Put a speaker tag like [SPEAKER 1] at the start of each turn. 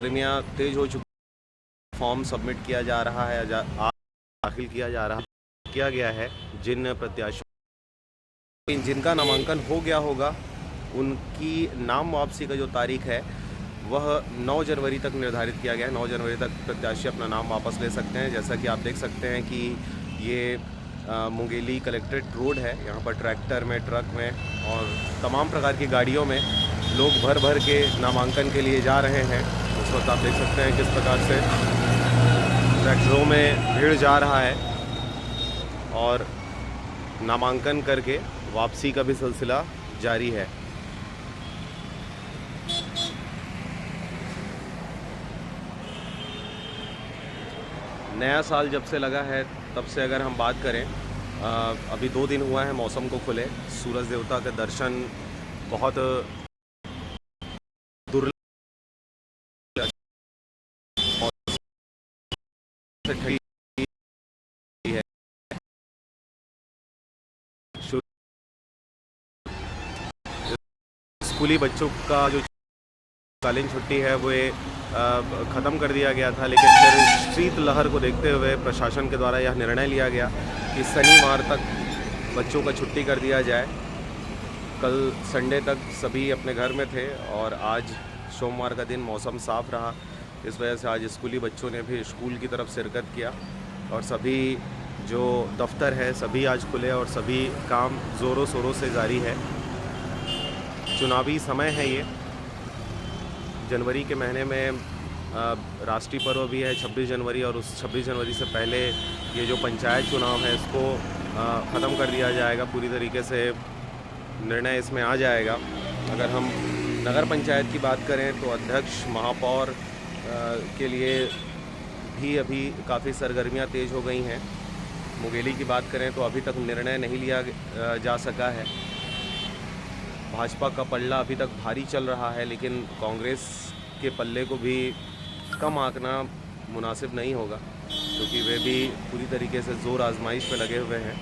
[SPEAKER 1] सरगर्मियाँ तेज हो चुकी। Form submit किया जा रहा है, दाखिल किया गया है। जिन प्रत्याशियों जिनका नामांकन हो गया होगा उनकी नाम वापसी का जो तारीख है वह 9 जनवरी तक निर्धारित किया गया है। 9 जनवरी तक प्रत्याशी अपना नाम वापस ले सकते हैं। जैसा कि आप देख सकते हैं कि ये मुंगेली कलेक्ट्रेट रोड है। यहाँ पर ट्रैक्टर में, ट्रक में और तमाम प्रकार की गाड़ियों में लोग भर भर के नामांकन के लिए जा रहे हैं। उस वक्त आप देख सकते हैं किस प्रकार से ट्रैक्टरों में भीड़ जा रहा है और नामांकन करके वापसी का भी सिलसिला जारी है। नया साल जब से लगा है तब से अगर हम बात करें, अभी 2 दिन हुआ है मौसम को खुले। सूरज देवता के दर्शन बहुत दुर्लभ है। स्कूली बच्चों का जो कालीन छुट्टी है वो ख़त्म कर दिया गया था, लेकिन फिर शीतलहर को देखते हुए प्रशासन के द्वारा यह निर्णय लिया गया कि शनिवार तक बच्चों का छुट्टी कर दिया जाए। कल संडे तक सभी अपने घर में थे और आज सोमवार का दिन मौसम साफ़ रहा। इस वजह से आज स्कूली बच्चों ने भी स्कूल की तरफ शिरकत किया और सभी जो दफ्तर है सभी आज खुले और सभी काम ज़ोरों शोरों से जारी है। चुनावी समय है ये। जनवरी के महीने में राष्ट्रीय पर्व भी है 26 जनवरी, और उस 26 जनवरी से पहले ये जो पंचायत चुनाव है इसको ख़त्म कर दिया जाएगा। पूरी तरीके से निर्णय इसमें आ जाएगा। अगर हम नगर पंचायत की बात करें तो अध्यक्ष, महापौर के लिए भी अभी काफ़ी सरगर्मियां तेज़ हो गई हैं। मुंगेली की बात करें तो अभी तक निर्णय नहीं लिया जा सका है। भाजपा का पल्ला अभी तक भारी चल रहा है, लेकिन कांग्रेस के पल्ले को भी कम आंकना मुनासिब नहीं होगा, क्योंकि वे भी पूरी तरीके से ज़ोर आजमाइश पे लगे हुए हैं।